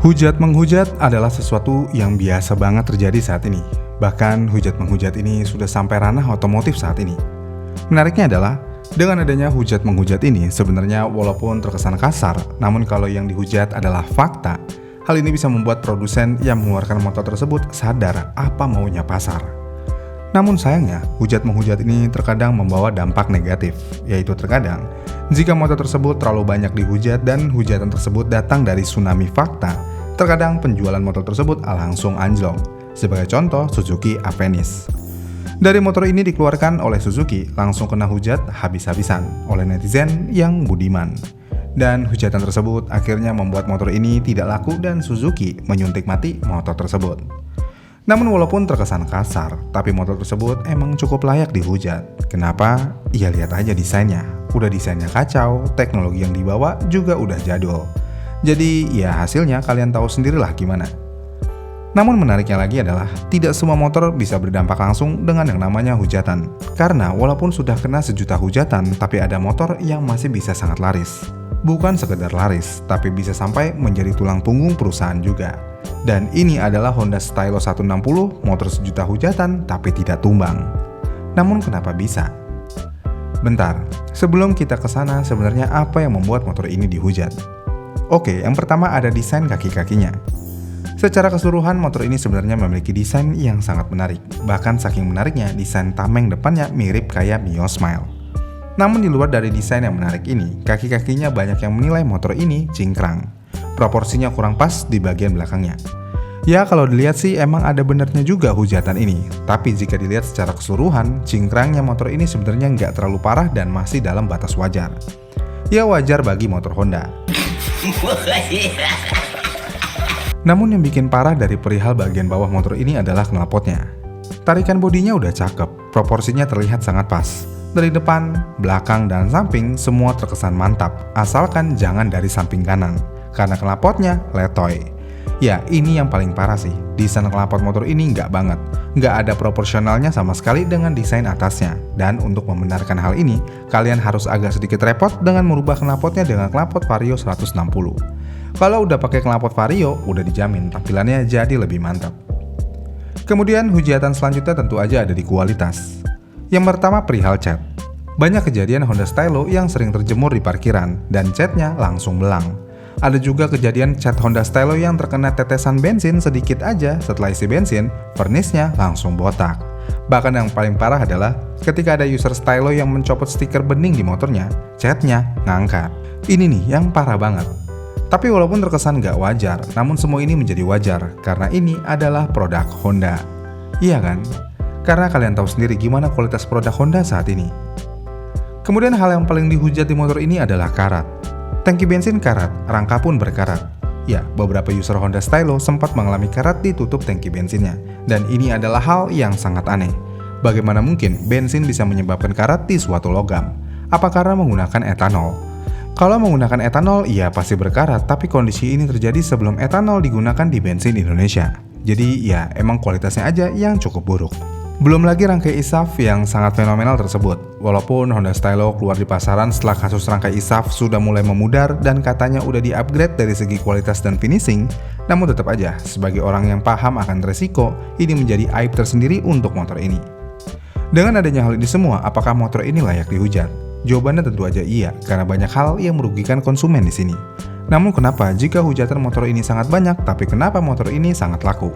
Hujat menghujat adalah sesuatu yang biasa banget terjadi saat ini. Bahkan hujat menghujat ini sudah sampai ranah otomotif saat ini. Menariknya adalah, dengan adanya hujat menghujat ini sebenarnya walaupun terkesan kasar, namun kalau yang dihujat adalah fakta, hal ini bisa membuat produsen yang mengeluarkan motor tersebut sadar apa maunya pasar. Namun sayangnya, hujat menghujat ini terkadang membawa dampak negatif, yaitu terkadang jika motor tersebut terlalu banyak dihujat dan hujatan tersebut datang dari tsunami fakta, terkadang penjualan motor tersebut langsung anjlok. Sebagai contoh, Suzuki Avenis. Dari motor ini dikeluarkan oleh Suzuki langsung kena hujat habis-habisan oleh netizen yang budiman. Dan hujatan tersebut akhirnya membuat motor ini tidak laku dan Suzuki menyuntik mati motor tersebut. Namun walaupun terkesan kasar, tapi motor tersebut emang cukup layak dihujat. Kenapa? Ya lihat aja desainnya. Udah desainnya kacau, teknologi yang dibawa juga udah jadul. Jadi ya hasilnya kalian tahu sendirilah gimana. Namun menariknya lagi adalah tidak semua motor bisa berdampak langsung dengan yang namanya hujatan. Karena walaupun sudah kena sejuta hujatan, tapi ada motor yang masih bisa sangat laris. Bukan sekedar laris, tapi bisa sampai menjadi tulang punggung perusahaan juga. Dan ini adalah Honda Stylo 160, motor sejuta hujatan tapi tidak tumbang. Namun kenapa bisa? Bentar, sebelum kita ke sana sebenarnya apa yang membuat motor ini dihujat? Oke, yang pertama ada desain kaki-kakinya. Secara keseluruhan motor ini sebenarnya memiliki desain yang sangat menarik. Bahkan saking menariknya, desain tameng depannya mirip kayak Mio Smile. Namun di luar dari desain yang menarik ini, kaki-kakinya banyak yang menilai motor ini cingkrang. Proporsinya kurang pas di bagian belakangnya. Ya kalau dilihat sih emang ada benernya juga hujatan ini. Tapi jika dilihat secara keseluruhan, cingkrangnya motor ini sebenarnya nggak terlalu parah dan masih dalam batas wajar. Ya wajar bagi motor Honda. Namun yang bikin parah dari perihal bagian bawah motor ini adalah knalpotnya. Tarikan bodinya udah cakep, proporsinya terlihat sangat pas. Dari depan, belakang, dan samping semua terkesan mantap, asalkan jangan dari samping kanan, karena knalpotnya letoy. Ya ini yang paling parah sih, desain knalpot motor ini nggak banget, nggak ada proporsionalnya sama sekali dengan desain atasnya. Dan untuk membenarkan hal ini, kalian harus agak sedikit repot dengan merubah knalpotnya dengan knalpot Vario 160. Kalau udah pakai knalpot Vario, udah dijamin tampilannya jadi lebih mantap. Kemudian hujatan selanjutnya tentu aja ada di kualitas. Yang pertama perihal cat. Banyak kejadian Honda Stylo yang sering terjemur di parkiran dan catnya langsung belang. Ada juga kejadian cat Honda Stylo yang terkena tetesan bensin sedikit aja setelah isi bensin, vernisnya langsung botak. Bahkan yang paling parah adalah ketika ada user Stylo yang mencopot stiker bening di motornya, catnya ngangkat. Ini nih yang parah banget. Tapi walaupun terkesan gak wajar, namun semua ini menjadi wajar karena ini adalah produk Honda. Iya kan? Karena kalian tahu sendiri gimana kualitas produk Honda saat ini. Kemudian hal yang paling dihujat di motor ini adalah karat. Tangki bensin karat, rangka pun berkarat. Ya, beberapa user Honda Stylo sempat mengalami karat di tutup tangki bensinnya. Dan ini adalah hal yang sangat aneh. Bagaimana mungkin bensin bisa menyebabkan karat di suatu logam? Apa karena menggunakan etanol? Kalau menggunakan etanol, iya pasti berkarat, tapi kondisi ini terjadi sebelum etanol digunakan di bensin Indonesia. Jadi ya emang kualitasnya aja yang cukup buruk. Belum lagi rangkai ISAF yang sangat fenomenal tersebut. Walaupun Honda Stylo keluar di pasaran setelah kasus rangkai ISAF sudah mulai memudar dan katanya udah di-upgrade dari segi kualitas dan finishing, namun tetap aja sebagai orang yang paham akan resiko, ini menjadi aib tersendiri untuk motor ini. Dengan adanya hal ini semua, apakah motor ini layak dihujat? Jawabannya tentu aja iya, karena banyak hal yang merugikan konsumen di sini. Namun kenapa jika hujatan motor ini sangat banyak, tapi kenapa motor ini sangat laku?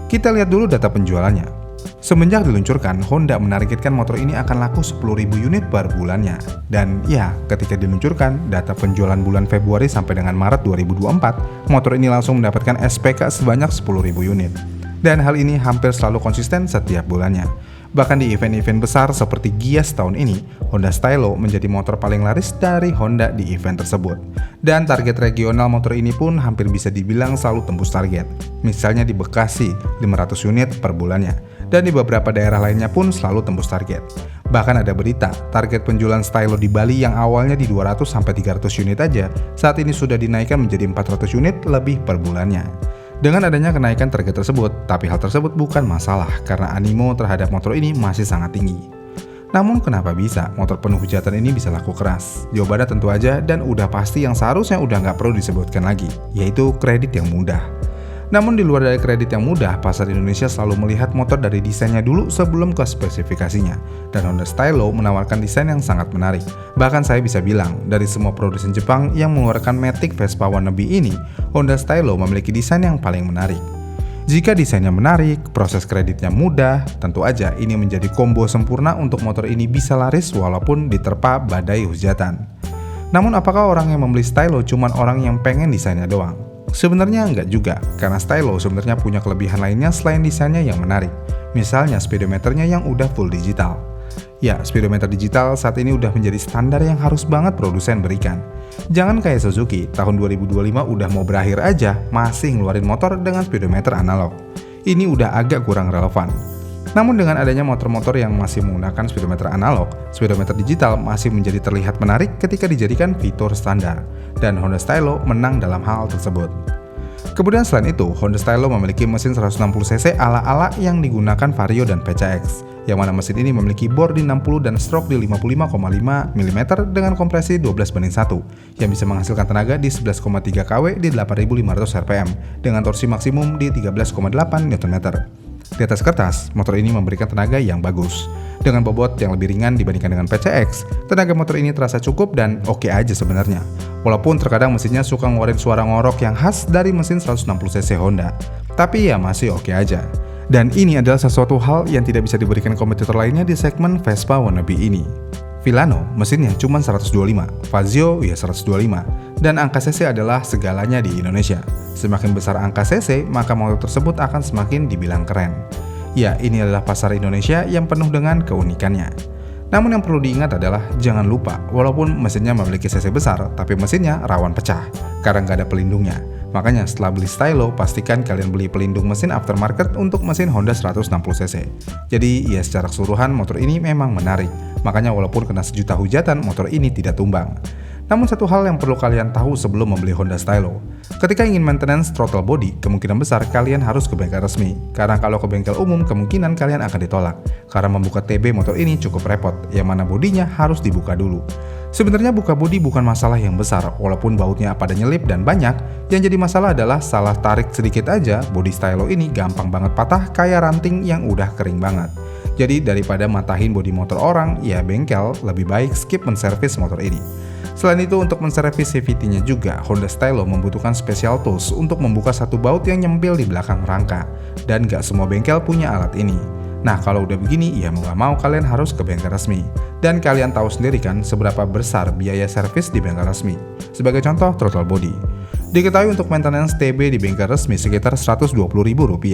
Kita lihat dulu data penjualannya. Semenjak diluncurkan, Honda menargetkan motor ini akan laku 10.000 unit per bulannya. Dan ya, ketika diluncurkan, data penjualan bulan Februari sampai dengan Maret 2024, motor ini langsung mendapatkan SPK sebanyak 10.000 unit. Dan hal ini hampir selalu konsisten setiap bulannya. Bahkan di event-event besar seperti Gias tahun ini, Honda Stylo menjadi motor paling laris dari Honda di event tersebut. Dan target regional motor ini pun hampir bisa dibilang selalu tembus target. Misalnya di Bekasi, 500 unit per bulannya. Dan di beberapa daerah lainnya pun selalu tembus target. Bahkan ada berita, target penjualan Stylo di Bali yang awalnya di 200-300 unit aja, saat ini sudah dinaikkan menjadi 400 unit lebih per bulannya. Dengan adanya kenaikan target tersebut, tapi hal tersebut bukan masalah karena animo terhadap motor ini masih sangat tinggi. Namun kenapa bisa motor penuh hujatan ini bisa laku keras? Jawabannya tentu aja dan udah pasti yang seharusnya udah nggak perlu disebutkan lagi, yaitu kredit yang mudah. Namun di luar dari kredit yang mudah, pasar Indonesia selalu melihat motor dari desainnya dulu sebelum ke spesifikasinya. Dan Honda Stylo menawarkan desain yang sangat menarik. Bahkan saya bisa bilang, dari semua produsen Jepang yang mengeluarkan Matic Vespa wannabe ini, Honda Stylo memiliki desain yang paling menarik. Jika desainnya menarik, proses kreditnya mudah, tentu aja ini menjadi combo sempurna untuk motor ini bisa laris walaupun diterpa badai hujatan. Namun apakah orang yang membeli Stylo cuma orang yang pengen desainnya doang? Sebenarnya enggak juga, karena Stylo sebenarnya punya kelebihan lainnya selain desainnya yang menarik. Misalnya speedometernya yang udah full digital. Ya, speedometer digital saat ini udah menjadi standar yang harus banget produsen berikan. Jangan kayak Suzuki, tahun 2025 udah mau berakhir aja, masih ngeluarin motor dengan speedometer analog. Ini udah agak kurang relevan. Namun dengan adanya motor-motor yang masih menggunakan speedometer analog, speedometer digital masih menjadi terlihat menarik ketika dijadikan fitur standar. Dan Honda Stylo menang dalam hal tersebut. Kemudian selain itu, Honda Stylo memiliki mesin 160cc ala-ala yang digunakan Vario dan PCX, yang mana mesin ini memiliki bor di 60 dan stroke di 55,5 mm dengan kompresi 12:1, yang bisa menghasilkan tenaga di 11,3 kW di 8.500 rpm, dengan torsi maksimum di 13,8 Nm. Di atas kertas, motor ini memberikan tenaga yang bagus. Dengan bobot yang lebih ringan dibandingkan dengan PCX, tenaga motor ini terasa cukup dan oke aja sebenarnya. Walaupun terkadang mesinnya suka ngeluarin suara ngorok yang khas dari mesin 160cc Honda, tapi ya masih oke aja. Dan ini adalah sesuatu hal yang tidak bisa diberikan kompetitor lainnya di segmen Vespa wannabe ini. Villano mesinnya cuma 125, Fazio ya 125, dan angka cc adalah segalanya di Indonesia. Semakin besar angka cc, maka motor tersebut akan semakin dibilang keren. Ya, ini adalah pasar Indonesia yang penuh dengan keunikannya. Namun yang perlu diingat adalah jangan lupa, walaupun mesinnya memiliki cc besar, tapi mesinnya rawan pecah karena nggak ada pelindungnya. Makanya setelah beli Stylo, pastikan kalian beli pelindung mesin aftermarket untuk mesin Honda 160cc. Jadi ya secara keseluruhan motor ini memang menarik. Makanya walaupun kena sejuta hujatan, motor ini tidak tumbang. Namun satu hal yang perlu kalian tahu sebelum membeli Honda Stylo. Ketika ingin maintenance throttle body, kemungkinan besar kalian harus ke bengkel resmi. Karena kalau ke bengkel umum, kemungkinan kalian akan ditolak. Karena membuka TB motor ini cukup repot, yang mana bodinya harus dibuka dulu. Sebenarnya buka bodi bukan masalah yang besar, walaupun bautnya pada nyelip dan banyak. Yang jadi masalah adalah salah tarik sedikit aja, bodi Stylo ini gampang banget patah kayak ranting yang udah kering banget. Jadi daripada matahin bodi motor orang, ya bengkel lebih baik skip menservis motor ini. Selain itu, untuk menservis CVT-nya juga, Honda Stylo membutuhkan special tools untuk membuka satu baut yang nyempil di belakang rangka. Dan gak semua bengkel punya alat ini. Nah, kalau udah begini, ya mau gak mau kalian harus ke bengkel resmi. Dan kalian tahu sendiri kan seberapa besar biaya servis di bengkel resmi. Sebagai contoh, throttle body. Diketahui untuk maintenance TB di bengkel resmi sekitar Rp120.000.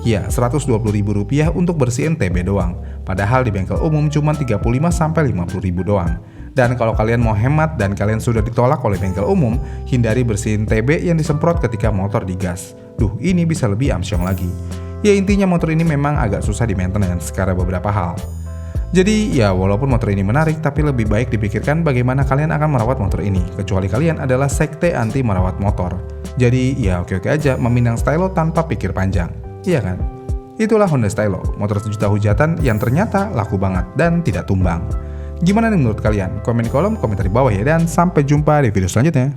Ya, Rp120.000 untuk bersihin TB doang. Padahal di bengkel umum cuma Rp35.000–Rp50.000 doang. Dan kalau kalian mau hemat dan kalian sudah ditolak oleh bengkel umum, hindari bersihin TB yang disemprot ketika motor digas. Duh, ini bisa lebih amsyong lagi. Ya intinya motor ini memang agak susah di maintenance karena beberapa hal. Jadi ya walaupun motor ini menarik, tapi lebih baik dipikirkan bagaimana kalian akan merawat motor ini. Kecuali kalian adalah sekte anti merawat motor. Jadi ya oke-oke aja meminang Stylo tanpa pikir panjang. Iya kan? Itulah Honda Stylo, motor sejuta hujatan yang ternyata laku banget dan tidak tumbang. Gimana nih menurut kalian? Komen di kolom komentar di bawah ya, dan sampai jumpa di video selanjutnya.